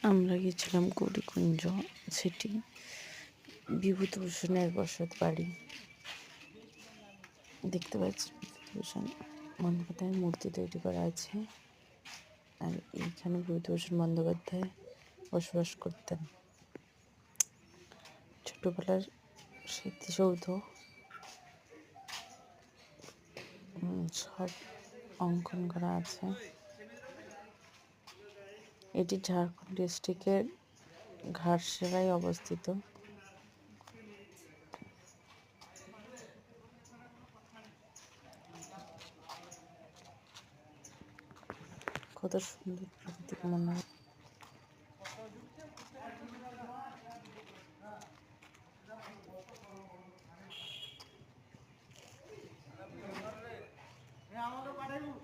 আমরা গেছিলাম গৌরীকুঞ্জ সিটি, বিভূতিভূষণের বসত বাড়ি। দেখতে পাচ্ছি বিভূতিভূষণ বন্দ্যোপাধ্যায়ের মূর্তি তৈরি করা আছে, আর এইখানে বিভূতিভূষণ বন্দ্যোপাধ্যায় বসবাস করতেন। ছোটবেলার স্মৃতিসৌধ সব অঙ্কন করা আছে। এটি ঝাড়খণ্ড ডিস্ট্রিক্টের ঘাটশিলায় অবস্থিত। কত সুন্দর প্রাকৃতিক মনোরম। আমাকে পাঠাইবো।